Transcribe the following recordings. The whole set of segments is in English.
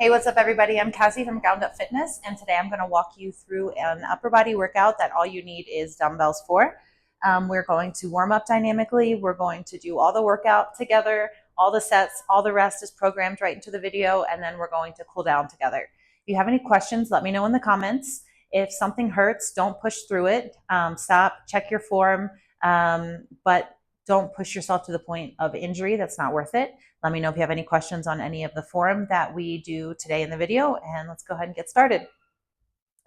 Hey, what's up everybody? I'm Cassie from Ground Up Fitness, and today I'm going to walk you through an upper body workout that all you need is dumbbells for. We're going to warm up dynamically. We're going to do all the workout together, all the sets, all the rest is programmed right into the video, and then we're going to cool down together. If you have any questions, let me know in the comments. If something hurts, don't push through it. Stop, check your form, but don't push yourself to the point of injury. That's not worth it. Let me know if you have any questions on any of the form that we do today in the video, and let's go ahead and get started.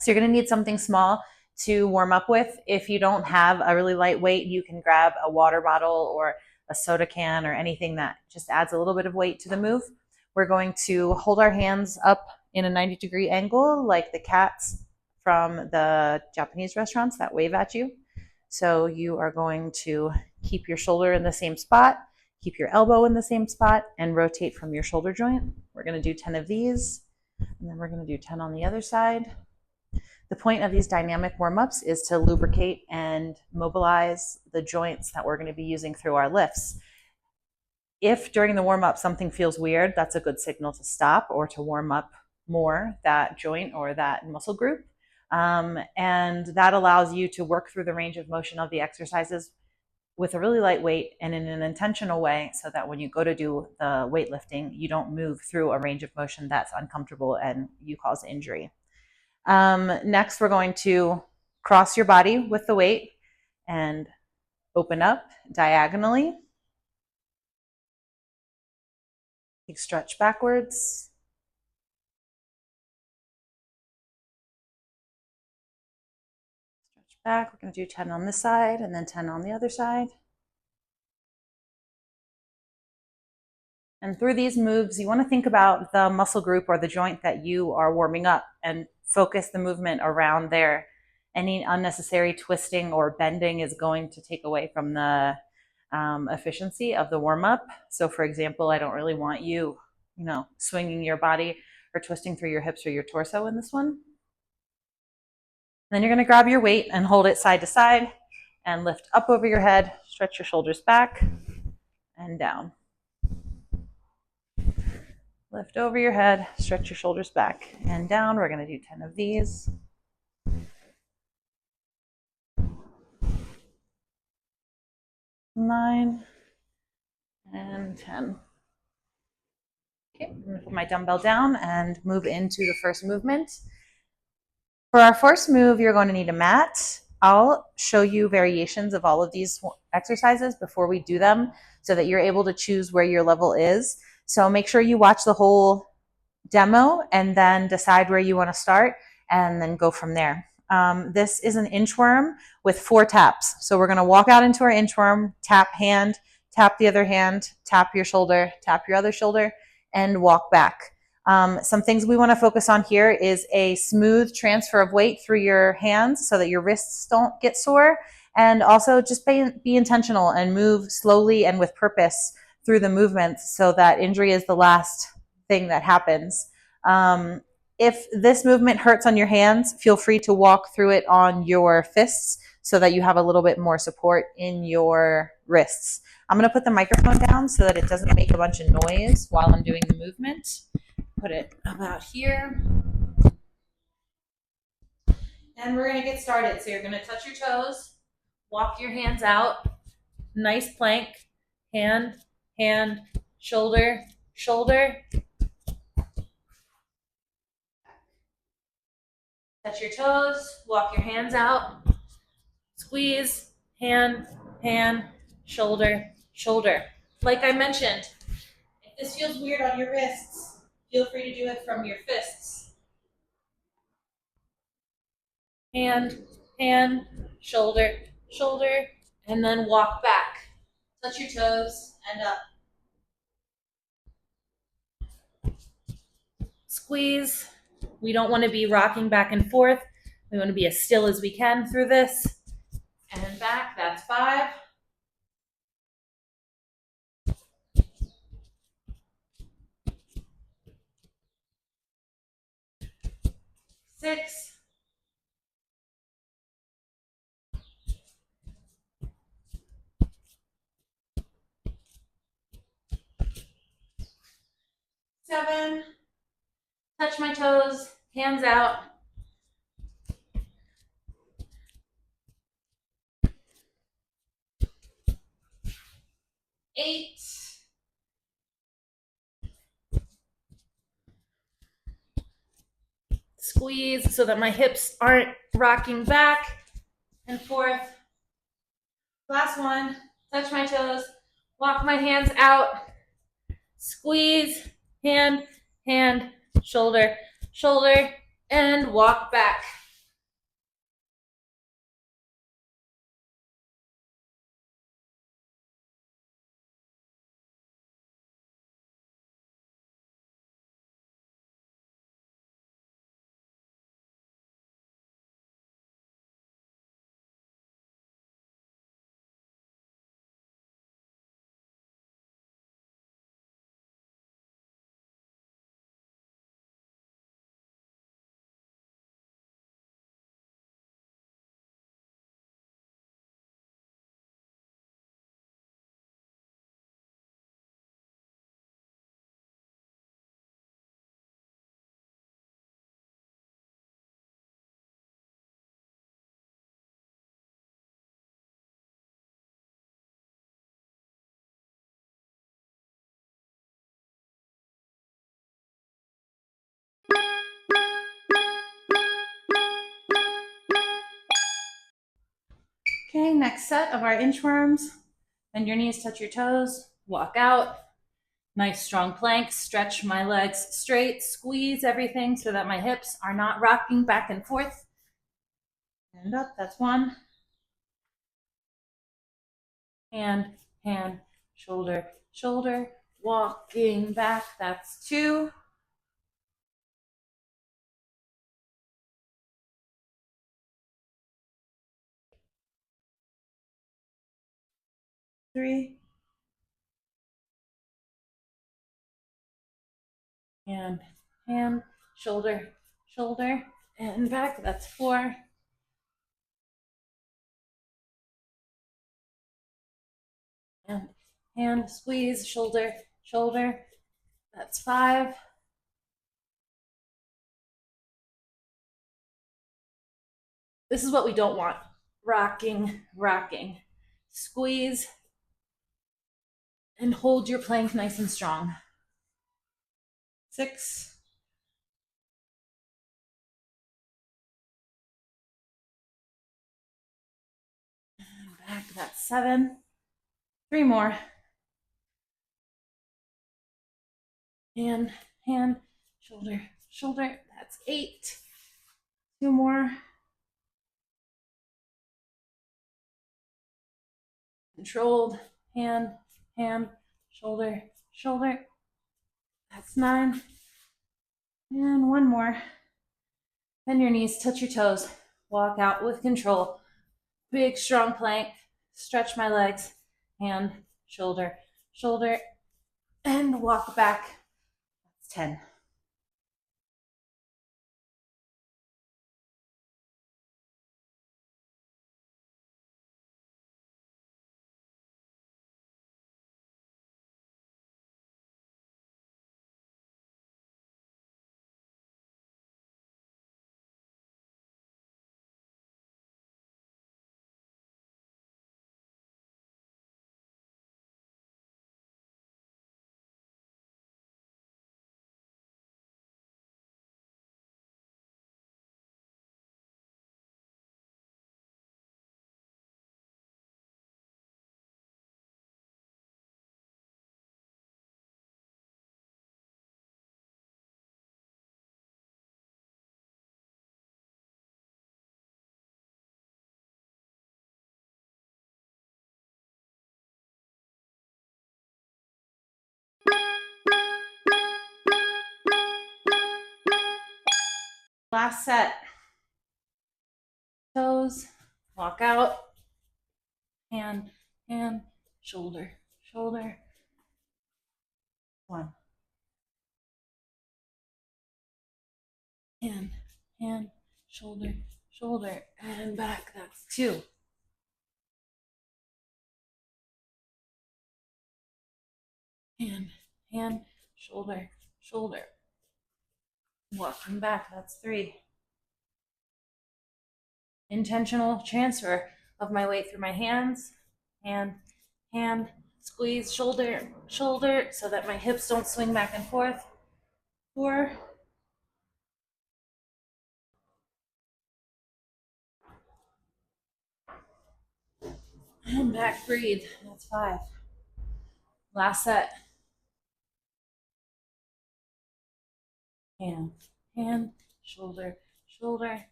So you're going to need something small to warm up with. If you don't have a really light weight, you can grab a water bottle or a soda can or anything that just adds a little bit of weight to the move. We're going to hold our hands up in a 90-degree angle like the cats from the Japanese restaurants that wave at you. So you are going to keep your shoulder in the same spot, keep your elbow in the same spot, and rotate from your shoulder joint. We're going to do 10 of these, and then we're going to do 10 on the other side. The point of these dynamic warm-ups is to lubricate and mobilize the joints that we're going to be using through our lifts. If during the warm-up something feels weird, that's a good signal to stop or to warm up more that joint or that muscle group. And that allows you to work through the range of motion of the exercises with a really light weight and in an intentional way, so that when you go to do the weightlifting, you don't move through a range of motion that's uncomfortable and you cause injury. Next, we're going to cross your body with the weight and open up diagonally. Big stretch backwards. Stretch back. We're going to do 10 on this side and then 10 on the other side. And through these moves, you want to think about the muscle group or the joint that you are warming up and focus the movement around there. Any unnecessary twisting or bending is going to take away from the efficiency of the warm-up. So for example, I don't really want you, swinging your body or twisting through your hips or your torso in this one. Then you're going to grab your weight and hold it side to side and lift up over your head, stretch your shoulders back and down. Lift over your head, stretch your shoulders back and down. We're going to do 10 of these. Nine and 10. Okay, I'm going to put my dumbbell down and move into the first movement. For our first move, you're going to need a mat. I'll show you variations of all of these exercises before we do them so that you're able to choose where your level is. So make sure you watch the whole demo and then decide where you want to start and then go from there. This is an inchworm with 4 taps. So we're going to walk out into our inchworm, tap hand, tap the other hand, tap your shoulder, tap your other shoulder, and walk back. Some things we want to focus on here is a smooth transfer of weight through your hands so that your wrists don't get sore, and also just be intentional and move slowly and with purpose through the movements so that injury is the last thing that happens. If this movement hurts on your hands, feel free to walk through it on your fists so that you have a little bit more support in your wrists. I'm going to put the microphone down so that it doesn't make a bunch of noise while I'm doing the movement. Put it about here. And we're going to get started. So you're going to touch your toes, walk your hands out, nice plank, hand, hand, shoulder, shoulder. Touch your toes, walk your hands out, squeeze, hand, hand, shoulder, shoulder. Like I mentioned, if this feels weird on your wrists, feel free to do it from your fists. Hand, hand, shoulder, shoulder, and then walk back. Touch your toes and up. Squeeze. We don't want to be rocking back and forth. We want to be as still as we can through this. And back, that's 5. 6. 7. touch my toes, hands out. 8. Squeeze so that my hips aren't rocking back and forth. Last one, touch my toes, walk my hands out, squeeze, hand, hand, shoulder, shoulder, and walk back. Okay, next set of our inchworms. Bend your knees, touch your toes, walk out. Nice strong plank, stretch my legs straight, squeeze everything so that my hips are not rocking back and forth. Stand up, that's 1. Hand, hand, shoulder, shoulder, walking back, that's 2. Three. And hand, shoulder, shoulder, and back, that's 4. And hand, squeeze, shoulder, shoulder, that's 5. This is what we don't want. Rocking, rocking. Squeeze and hold your plank nice and strong. 6. And back, that's 7. 3 more. And hand, shoulder, shoulder, that's 8. 2 more. Controlled, hand, hand, shoulder, shoulder, that's 9. And 1 more. Bend your knees, touch your toes, walk out with control. Big strong plank, stretch my legs, hand, shoulder, shoulder, and walk back. That's 10. Last set. Toes, walk out, hand, hand, shoulder, shoulder. 1. Hand, hand, shoulder, shoulder, and back, that's 2. Hand, hand, shoulder, shoulder. Walking back, that's 3. Intentional transfer of my weight through my hands, hand, squeeze, shoulder, shoulder, so that my hips don't swing back and forth. 4. And back, breathe. That's 5. Last set. Hand, shoulder, shoulder,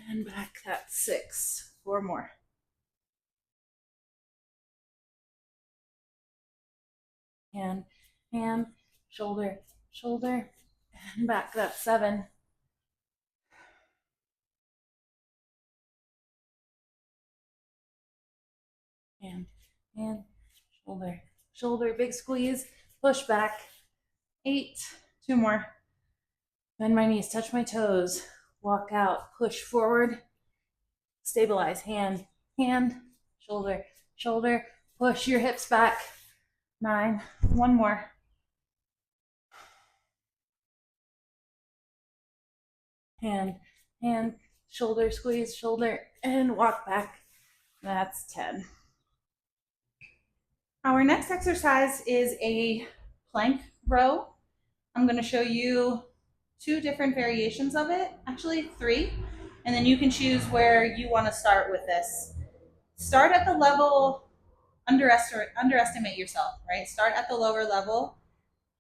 and back. That's 6. 4 more. Hand, shoulder, shoulder, and back. That's 7. Hand, shoulder, shoulder, big squeeze, push back. 8. 2 more. Bend my knees, touch my toes, walk out, push forward, stabilize, hand, shoulder, shoulder, push your hips back. 9. 1 more. Hand, shoulder, squeeze, shoulder, and walk back. That's 10. Our next exercise is a plank row. I'm going to show you 2 different variations of it, actually 3, and then you can choose where you want to start with this. Start at the level, underestimate yourself, right? Start at the lower level.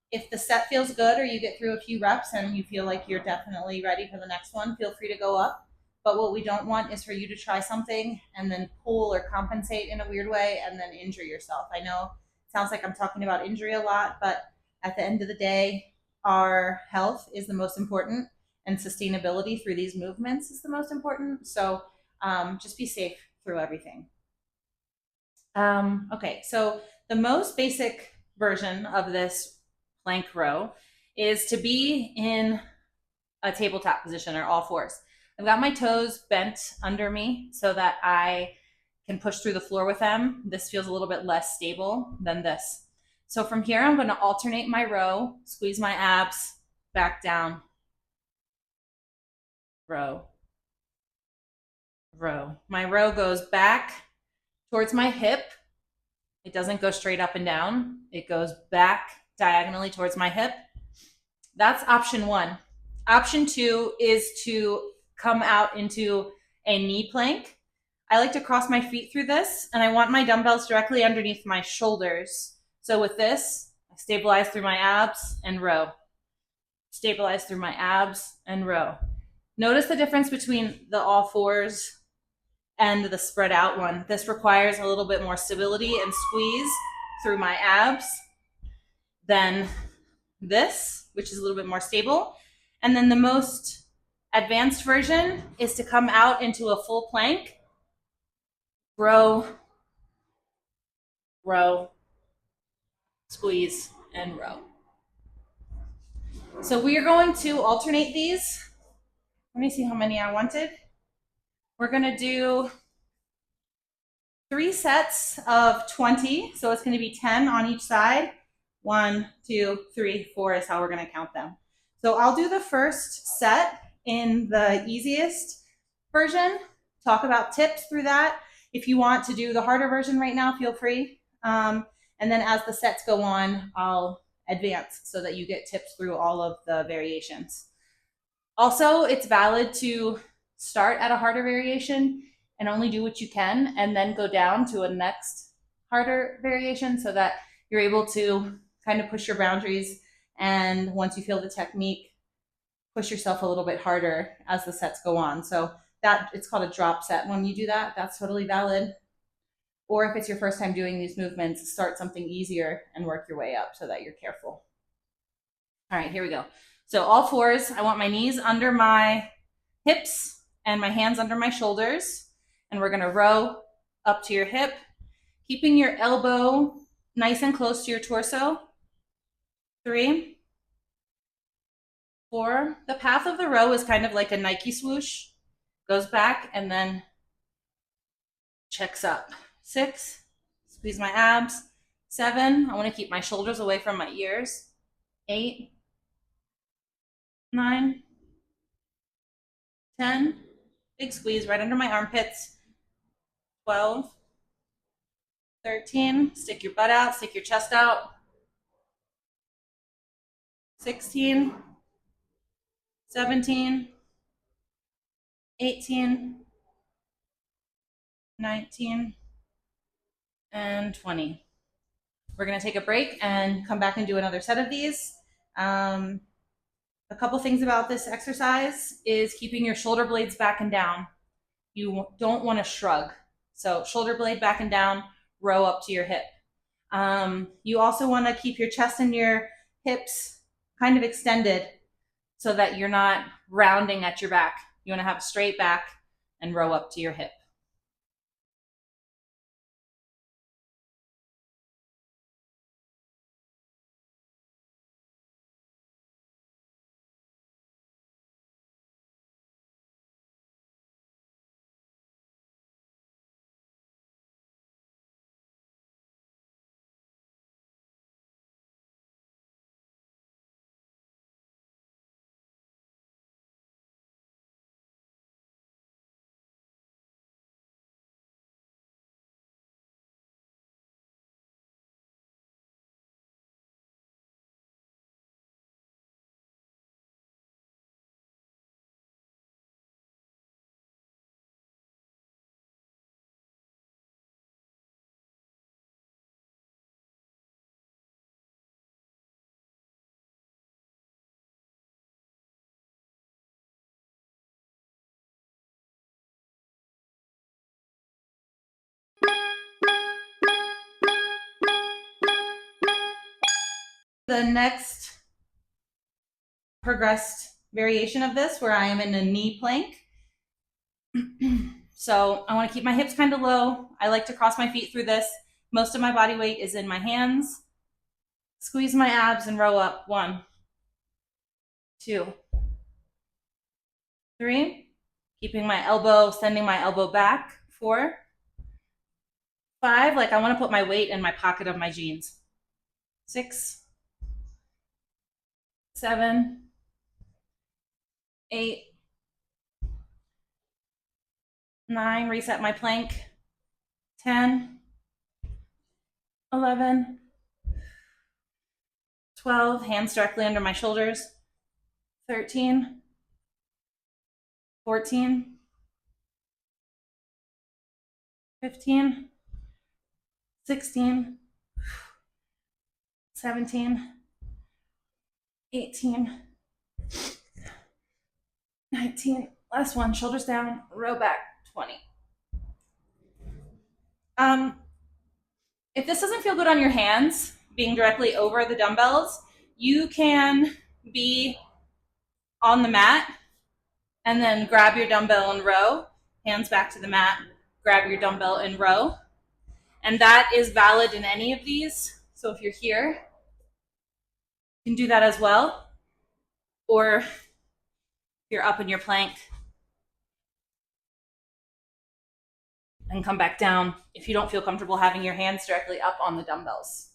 If the set feels good or you get through a few reps and you feel like you're definitely ready for the next one, feel free to go up. But what we don't want is for you to try something and then pull or compensate in a weird way and then injure yourself. I know it sounds like I'm talking about injury a lot, but at the end of the day, our health is the most important and sustainability through these movements is the most important. So just be safe through everything. Okay, so the most basic version of this plank row is to be in a tabletop position or all fours. I've got my toes bent under me so that I can push through the floor with them. This feels a little bit less stable than this. So from here, I'm going to alternate my row, squeeze my abs, back down, row, row. My row goes back towards my hip. It doesn't go straight up and down. It goes back diagonally towards my hip. That's option 1. Option 2 is to come out into a knee plank. I like to cross my feet through this, and I want my dumbbells directly underneath my shoulders. So with this, I stabilize through my abs and row. Stabilize through my abs and row. Notice the difference between the all fours and the spread out one. This requires a little bit more stability and squeeze through my abs than this, which is a little bit more stable. And then the most advanced version is to come out into a full plank, row, row, squeeze, and row. So we are going to alternate these. Let me see how many I wanted. We're going to do 3 sets of 20. So it's going to be 10 on each side. 1, 2, 3, 4 is how we're going to count them. So I'll do the first set in the easiest version, talk about tips through that. If you want to do the harder version right now, feel free. And then as the sets go on, I'll advance so that you get tips through all of the variations. Also, it's valid to start at a harder variation and only do what you can and then go down to a next harder variation so that you're able to kind of push your boundaries, and once you feel the technique, push yourself a little bit harder as the sets go on. So that it's called a drop set. When you do that, that's totally valid. Or if it's your first time doing these movements, start something easier and work your way up so that you're careful. All right, here we go. So all fours, I want my knees under my hips and my hands under my shoulders. And we're gonna row up to your hip, keeping your elbow nice and close to your torso. 3, 4. The path of the row is kind of like a Nike swoosh. Goes back and then checks up. 6, squeeze my abs. 7, I want to keep my shoulders away from my ears. 8, 9, 10, big squeeze right under my armpits. 12, 13, stick your butt out, stick your chest out. 16, 17, 18, 19, and 20. We're gonna take a break and come back and do another set of these. A couple things about this exercise is keeping your shoulder blades back and down. You don't want to shrug. So shoulder blade back and down, row up to your hip. You also want to keep your chest and your hips kind of extended so that you're not rounding at your back. You want to have a straight back and row up to your hip. The next progressed variation of this, where I am in a knee plank. So I want to keep my hips kind of low. I like to cross my feet through this. Most of my body weight is in my hands. Squeeze my abs and row up. 1, 2, 3. Keeping my elbow, sending my elbow back. 4, 5. Like I want to put my weight in my pocket of my jeans. 6, 7, 8, 9. Reset my plank. 10, 11, 12. Hands directly under my shoulders. 13, 14, 15, 16, 17, 18, 19. Last one, shoulders down, row back. 20. If this doesn't feel good on your hands, being directly over the dumbbells, you can be on the mat and then grab your dumbbell and row, hands back to the mat, grab your dumbbell and row. And that is valid in any of these. So if you're here, you can do that as well. Or if you're up in your plank, and come back down if you don't feel comfortable having your hands directly up on the dumbbells.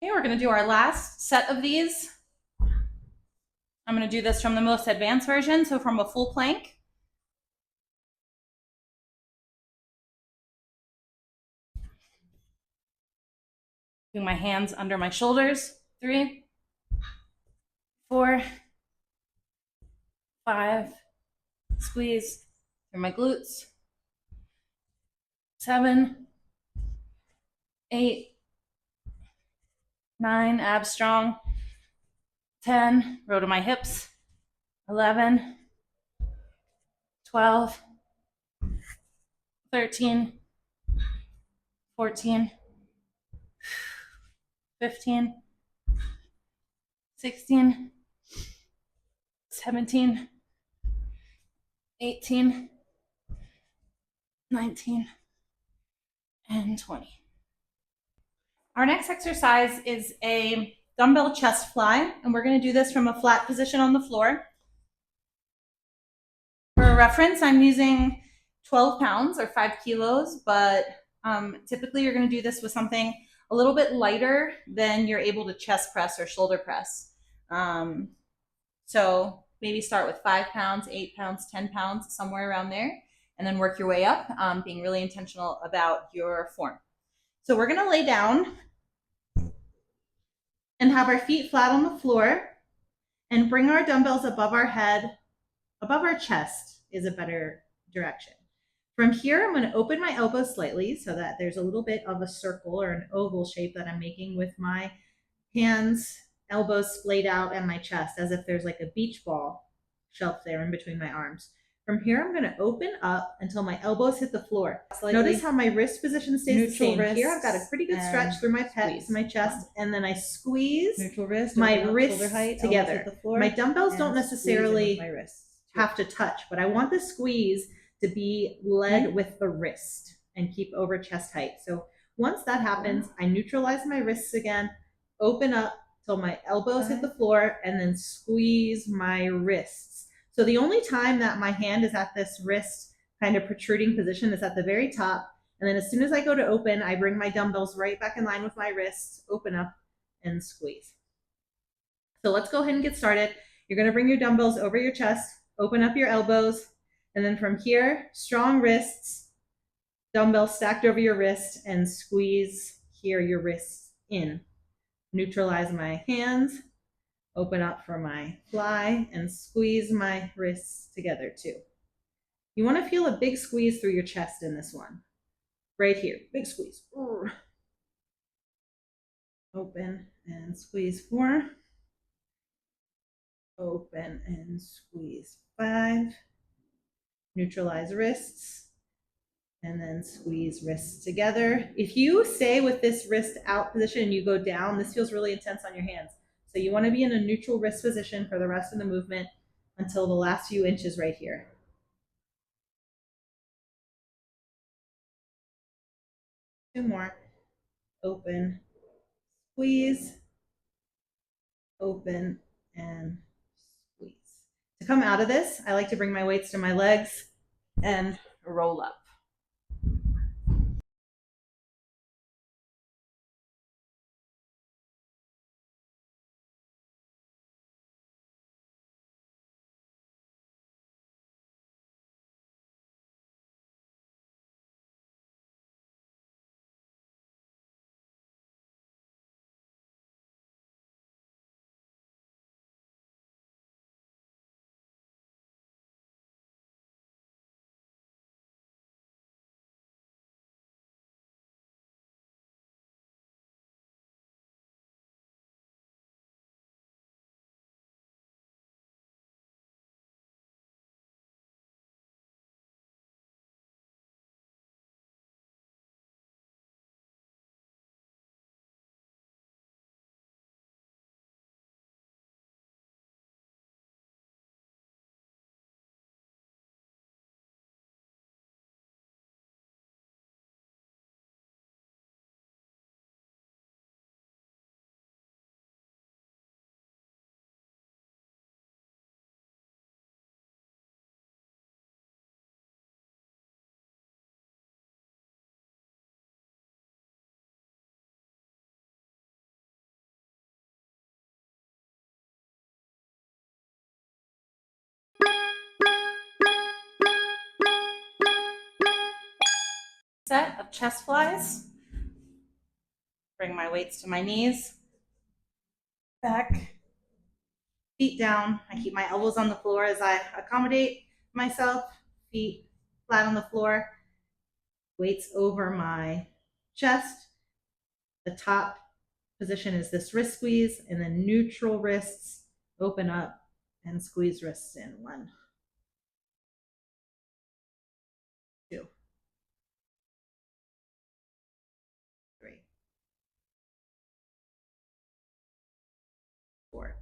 Okay, we're gonna do our last set of these. I'm gonna do this from the most advanced version, so from a full plank. Do my hands under my shoulders. 3, 4, 5, squeeze through my glutes. 7, 8, 9, abs strong. 10, row to my hips. 11, 12, 13, 14, 15, 16, 17, 18, 19, and 20. Our next exercise is a dumbbell chest fly, and we're going to do this from a flat position on the floor. For reference, I'm using 12 pounds or 5 kilos, but typically you're going to do this with something a little bit lighter than you're able to chest press or shoulder press. So maybe start with 5 pounds, 8 pounds, 10 pounds, somewhere around there, and then work your way up, being really intentional about your form. So we're going to lay down and have our feet flat on the floor and bring our dumbbells above our head, above our chest is a better direction. From here, I'm going to open my elbows slightly so that there's a little bit of a circle or an oval shape that I'm making with my hands, elbows splayed out, and my chest, as if there's like a beach ball shelf there in between my arms. From here, I'm going to open up until my elbows hit the floor. Notice how my wrist position stays the same. Here, I've got a pretty good stretch through my pecs, my chest, and then I squeeze my wrists together. My dumbbells don't necessarily have to touch, but I want the squeeze to be led with the wrist and keep over chest height. So once that happens, I neutralize my wrists again, open up till my elbows hit the floor, and then squeeze my wrists. So the only time that my hand is at this wrist kind of protruding position is at the very top. And then as soon as I go to open, I bring my dumbbells right back in line with my wrists, open up, and squeeze. So let's go ahead and get started. You're going to bring your dumbbells over your chest, open up your elbows, and then from here, strong wrists, dumbbell stacked over your wrist, and squeeze here your wrists in. Neutralize my hands, open up for my fly, and squeeze my wrists together too. You want to feel a big squeeze through your chest in this one. Right here, big squeeze. Open and squeeze 4. Open and squeeze 5. Neutralize wrists, and then squeeze wrists together. If you stay with this wrist out position and you go down, this feels really intense on your hands. So you want to be in a neutral wrist position for the rest of the movement until the last few inches right here. 2 more. Open, squeeze, open, and squeeze. To come out of this, I like to bring my weights to my legs and roll up. Set of chest flies. Bring my weights to my knees, back, feet down. I keep my elbows on the floor as I accommodate myself, feet flat on the floor, weights over my chest. The top position is this wrist squeeze, and then neutral wrists, open up and squeeze wrists in. 1, 2, 3, 4,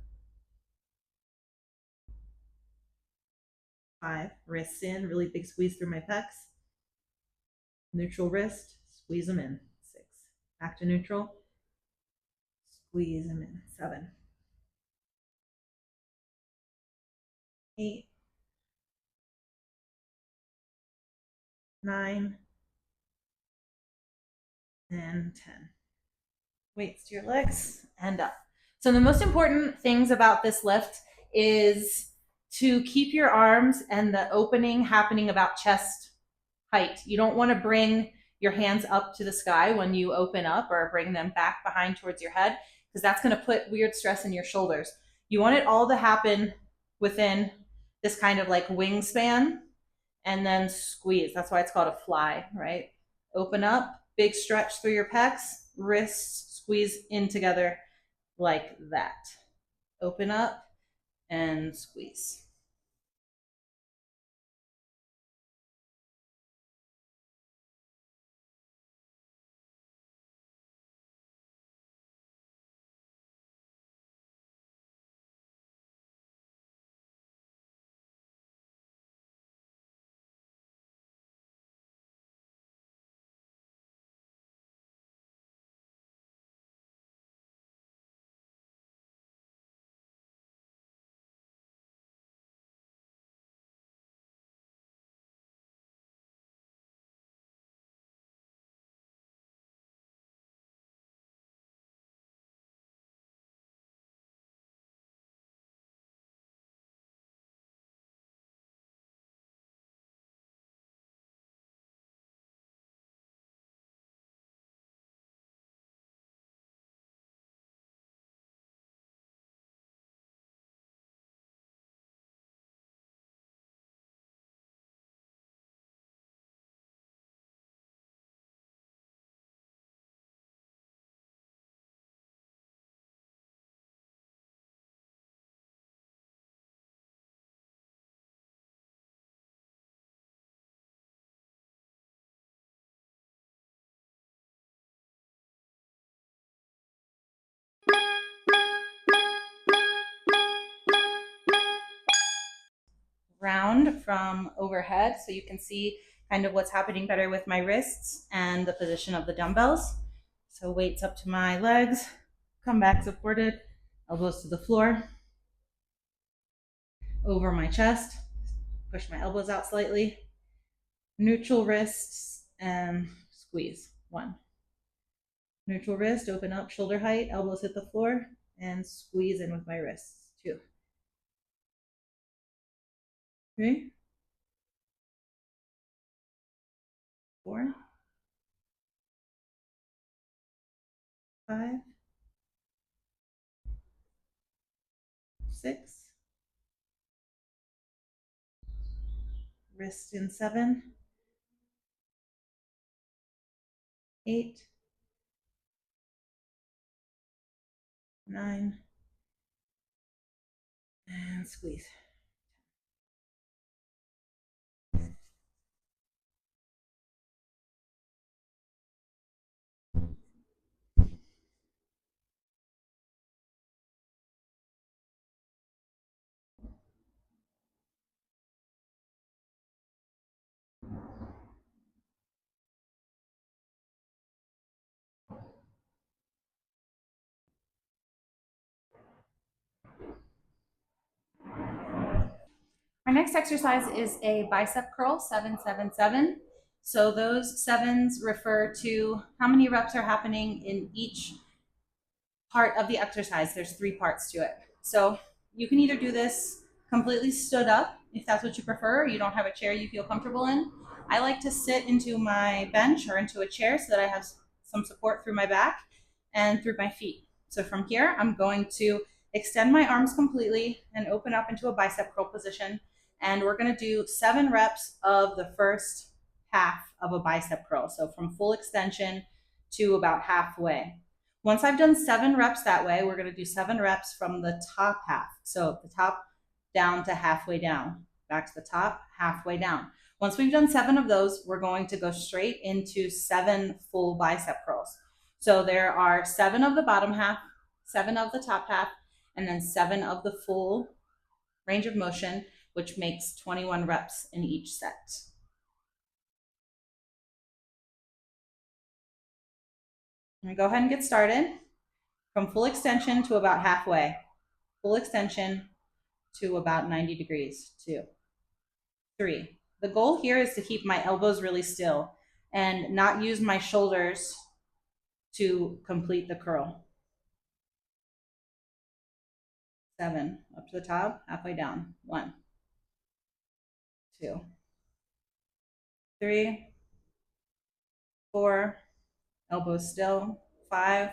5. Wrists in, really big squeeze through my pecs. Neutral wrist, squeeze them in. 6. Back to neutral, squeeze them in. 7, 8, 9, and 10. Weights to your legs and up. So the most important things about this lift is to keep your arms and the opening happening about chest height. You don't want to bring your hands up to the sky when you open up, or bring them back behind towards your head, because that's going to put weird stress in your shoulders. You want it all to happen within this kind of like wingspan, and then squeeze. That's why it's called a fly, right? Open up, big stretch through your pecs, wrists squeeze in together like that. Open up and squeeze. Round from overhead so you can see kind of what's happening better with my wrists and the position of the dumbbells. So weights up to my legs, come back supported, elbows to the floor, over my chest, push my elbows out slightly, neutral wrists, and squeeze. 1. Neutral wrist, open up, shoulder height, elbows hit the floor, and squeeze in with my wrists. 2, 3, 4, 5, 6, wrist in 7, 8, 9, and squeeze. Our next exercise is a bicep curl, 7-7-7. So those 7s refer to how many reps are happening in each part of the exercise. There's 3 parts to it. So you can either do this completely stood up, if that's what you prefer, or you don't have a chair you feel comfortable in, I like to sit into my bench or into a chair so that I have some support through my back and through my feet. So from here, I'm going to extend my arms completely and open up into a bicep curl position. And we're going to do 7 reps of the first half of a bicep curl. So from full extension to about halfway. Once I've done 7 reps that way, we're going to do 7 reps from the top half. So the top down to halfway down, back to the top, halfway down. Once we've done 7 of those, we're going to go straight into 7 full bicep curls. So there are 7 of the bottom half, 7 of the top half, and then 7 of the full range of motion, which makes 21 reps in each set. I'm gonna go ahead and get started. From full extension to about halfway. Full extension to about 90 degrees. 2, 3. The goal here is to keep my elbows really still and not use my shoulders to complete the curl. 7, up to the top, halfway down. 1, 2, 3, 4, elbows still. 5,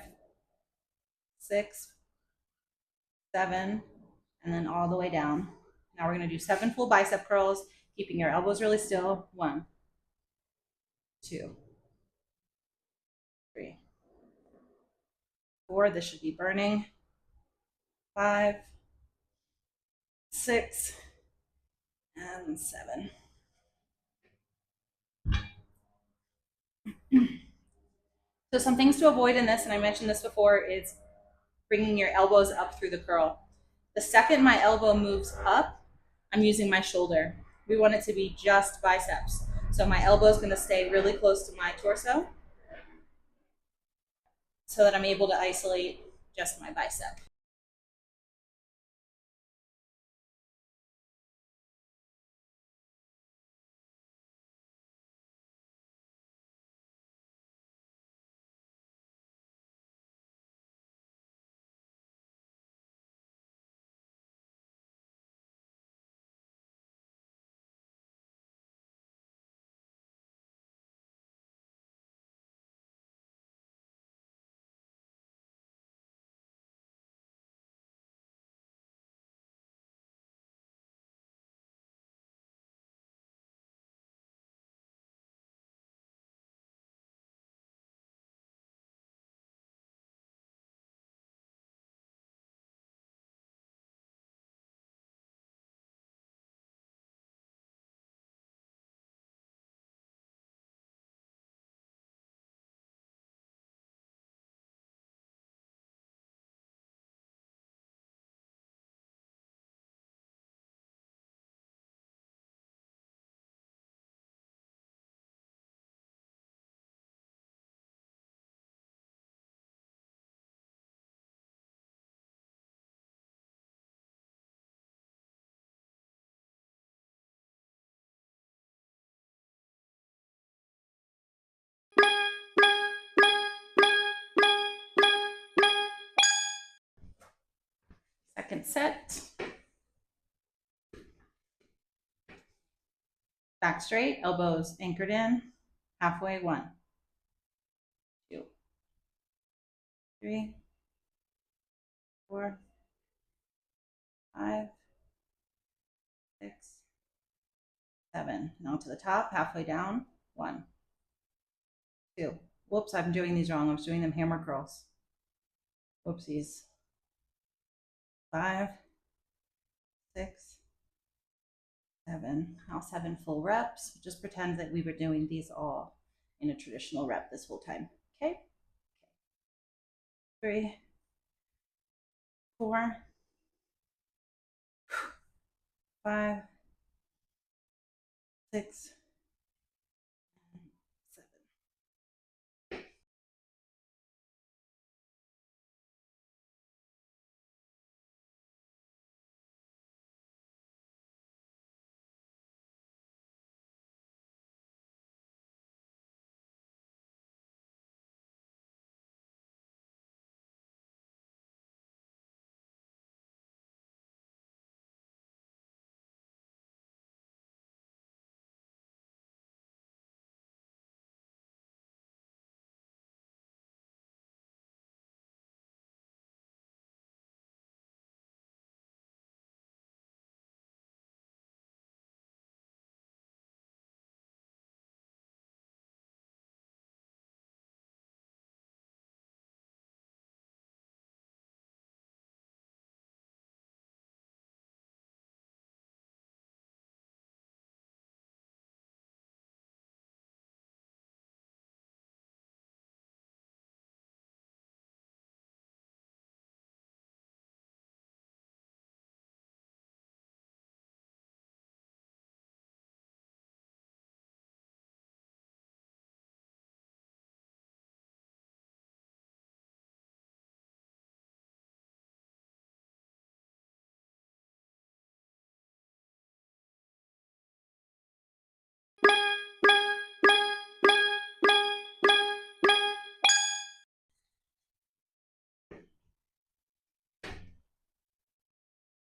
6, 7, and then all the way down. Now we're going to do 7 full bicep curls, keeping your elbows really still. 1, 2, 3, 4. This should be burning. 5, 6, and 7. So some things to avoid in this, and I mentioned this before, is bringing your elbows up through the curl. The second my elbow moves up, I'm using my shoulder. We want it to be just biceps. So my elbow is going to stay really close to my torso so that I'm able to isolate just my bicep. Second set. Back straight, elbows anchored in, halfway. 1, 2, 3, 4, 5, 6, 7. Now to the top, halfway down. 1, 2. Whoops, I'm doing these wrong. I was doing them hammer curls. Whoopsies. 5, 6, 7. Now 7 full reps. Just pretend that we were doing these all in a traditional rep this whole time. Okay? 3, 4, 5, 6,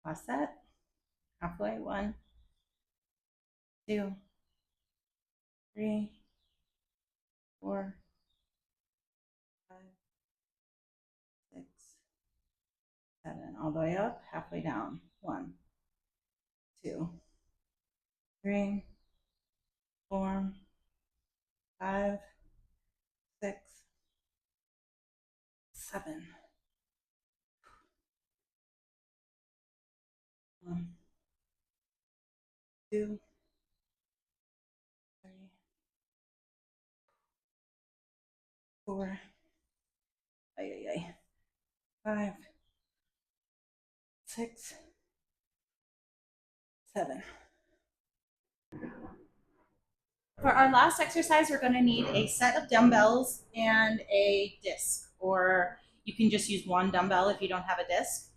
Last set. Halfway. 1, 2, 3, 4, 5, 6, 7. All the way up, halfway down. 1, 2, 3, 4, 5, 6, 7. 1, 2, 3, 4, 5, 6, 7. For our last exercise, we're going to need a set of dumbbells and a disc, or you can just use one dumbbell if you don't have a disc.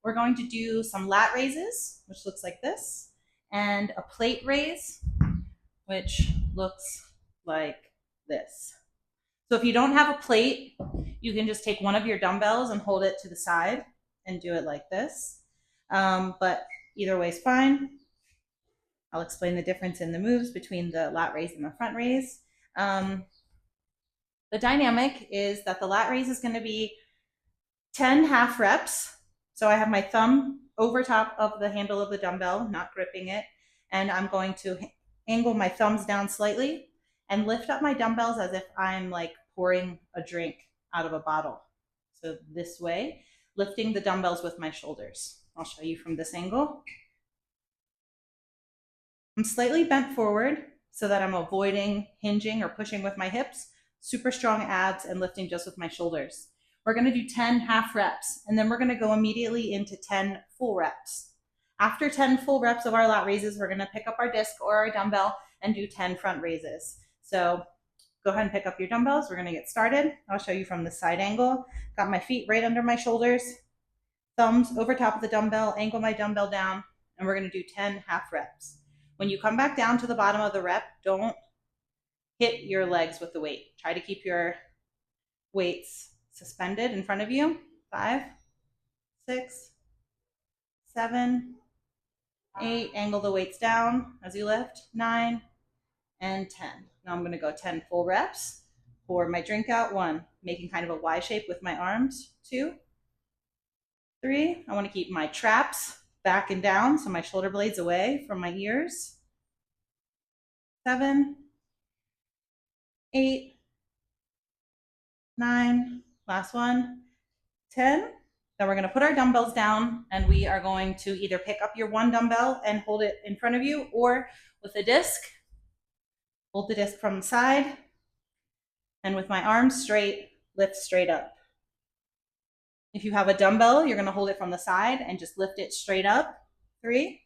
We're going to do some lat raises, which looks like this, and a plate raise, which looks like this. So if you don't have a plate, you can just take one of your dumbbells and hold it to the side and do it like this. But either way is fine. I'll explain the difference in the moves between the lat raise and the front raise. The dynamic is that the lat raise is going to be 10 half reps. So I have my thumb over top of the handle of the dumbbell, not gripping it, and I'm going to angle my thumbs down slightly and lift up my dumbbells as if I'm like pouring a drink out of a bottle. So this way, lifting the dumbbells with my shoulders. I'll show you from this angle. I'm slightly bent forward so that I'm avoiding hinging or pushing with my hips, super strong abs, and lifting just with my shoulders. We're going to do 10 half reps, and then we're going to go immediately into 10 full reps. After 10 full reps of our lat raises, we're going to pick up our disc or our dumbbell and do 10 front raises. So go ahead and pick up your dumbbells. We're going to get started. I'll show you from the side angle. Got my feet right under my shoulders, thumbs over top of the dumbbell, angle my dumbbell down, and we're going to do 10 half reps. When you come back down to the bottom of the rep, don't hit your legs with the weight. Try to keep your weights suspended in front of you. 5, 6, 7, 8. Angle the weights down as you lift. 9 and 10. Now I'm going to go 10 full reps. Pour my drink out. 1, making kind of a Y shape with my arms. 2, 3. I want to keep my traps back and down so my shoulder blades away from my ears. 7, 8, 9, last one, 10. Then we're going to put our dumbbells down and we are going to either pick up your one dumbbell and hold it in front of you, or with a disc, hold the disc from the side, and with my arms straight, lift straight up. If you have a dumbbell, you're going to hold it from the side and just lift it straight up. 3,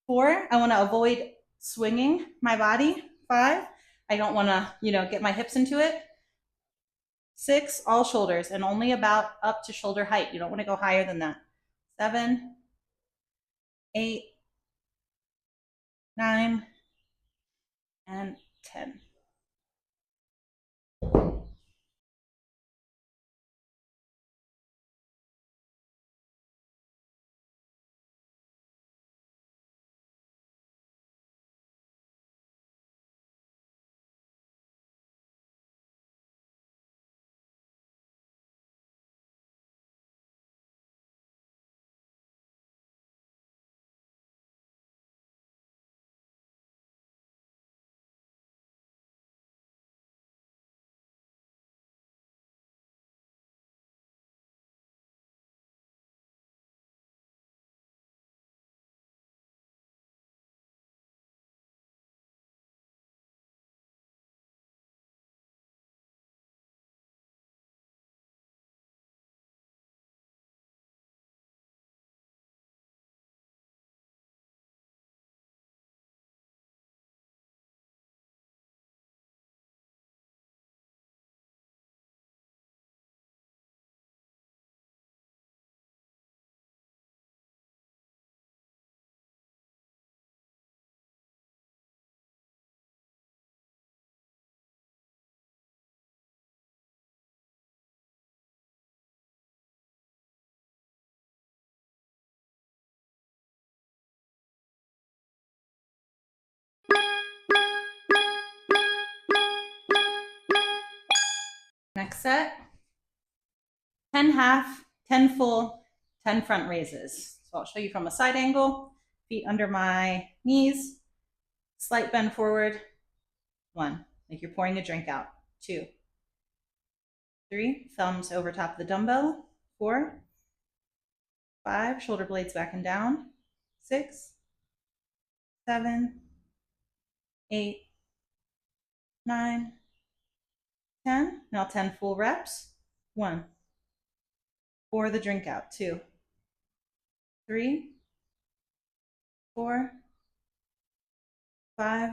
4, I want to avoid swinging my body. 5, I don't want to, get my hips into it. 6, all shoulders, and only about up to shoulder height. You don't want to go higher than that. 7, 8, 9, and 10. Next set, 10 half, 10 full, 10 front raises. So I'll show you from a side angle, feet under my knees, slight bend forward. 1, like you're pouring a drink out. 2, 3, thumbs over top of the dumbbell. 4, 5, shoulder blades back and down. 6, 7, 8, 9, 10. Now 10 full reps. 1, pour the drink out. 2, 3, 4, 5,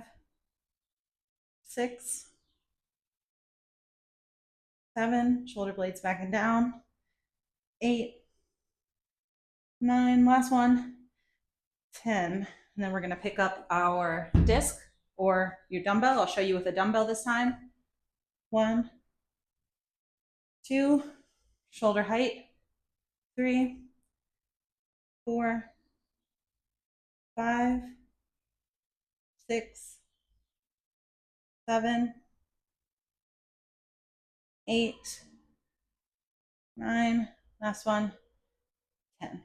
6, 7, shoulder blades back and down. 8, 9, last one. 10. And then we're going to pick up our disc or your dumbbell. I'll show you with a dumbbell this time. 1, 2, shoulder height. 3, 4, 5, 6, 7, 8, 9, last one, 10.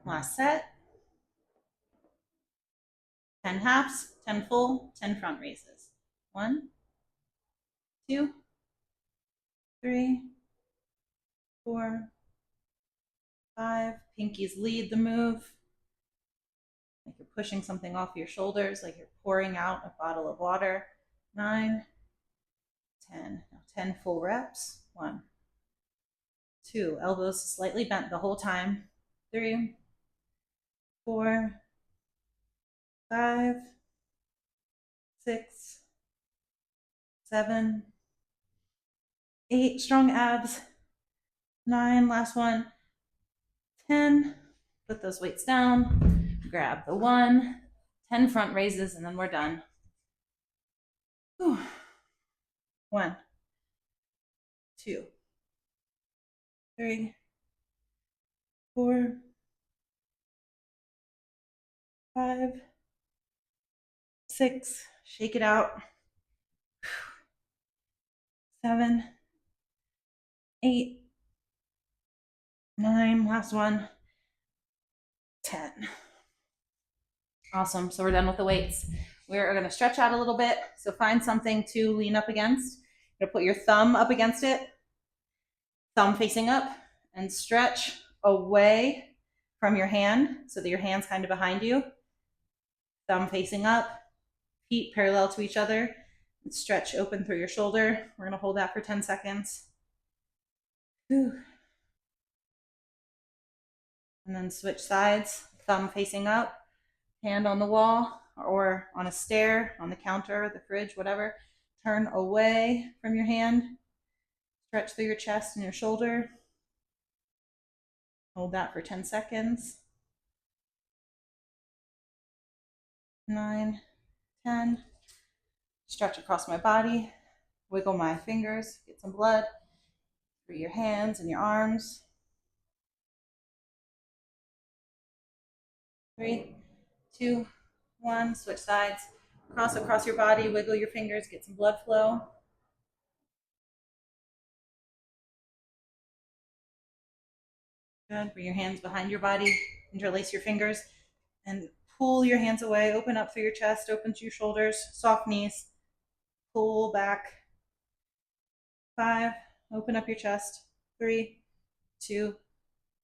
Last set. 10 halves, 10 full, 10 front raises. 1, 2, 3, 4, 5. Pinkies lead the move. Like you're pushing something off your shoulders, like you're pouring out a bottle of water. 9, 10. Now 10 full reps. 1, 2. Elbows slightly bent the whole time. 3, 4, 5, 6, 7, 8. Strong abs. 9. Last one. 10. Put those weights down. Grab the 1. 10 front raises, and then we're done. Whew. 1, 2, 3, 4, 5, 6. Shake it out. 7, 8, 9. Last one. 10. Awesome. So we're done with the weights. We're going to stretch out a little bit. So find something to lean up against. You're going to put your thumb up against it, thumb facing up, and stretch away from your hand so that your hand's kind of behind you. Thumb facing up, feet parallel to each other, and stretch open through your shoulder. We're going to hold that for 10 seconds. Whew. And then switch sides, thumb facing up, hand on the wall or on a stair, on the counter, the fridge, whatever. Turn away from your hand. Stretch through your chest and your shoulder. Hold that for 10 seconds. 9, 10. Stretch across my body. Wiggle my fingers, get some blood through your hands and your arms. 3, 2, 1, switch sides. Cross across your body, wiggle your fingers, get some blood flow. Good. Bring your hands behind your body, interlace your fingers, and pull your hands away. Open up through your chest, open to your shoulders, soft knees. Pull back. 5, open up your chest. 3, 2,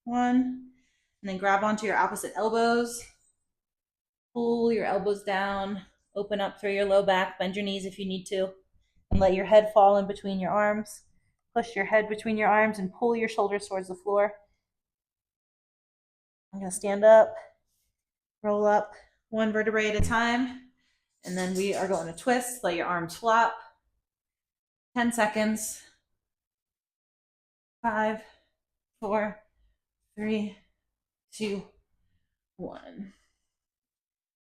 1. And then grab onto your opposite elbows. Pull your elbows down. Open up through your low back. Bend your knees if you need to. And let your head fall in between your arms. Push your head between your arms and pull your shoulders towards the floor. I'm going to stand up, roll up one vertebrae at a time. And then we are going to twist. Let your arms flop. 10 seconds. 5, 4, 3, 2, 1.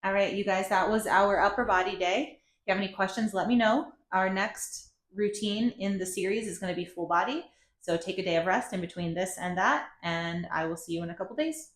All right, you guys, that was our upper body day. If you have any questions, let me know. Our next routine in the series is going to be full body. So take a day of rest in between this and that, and I will see you in a couple days.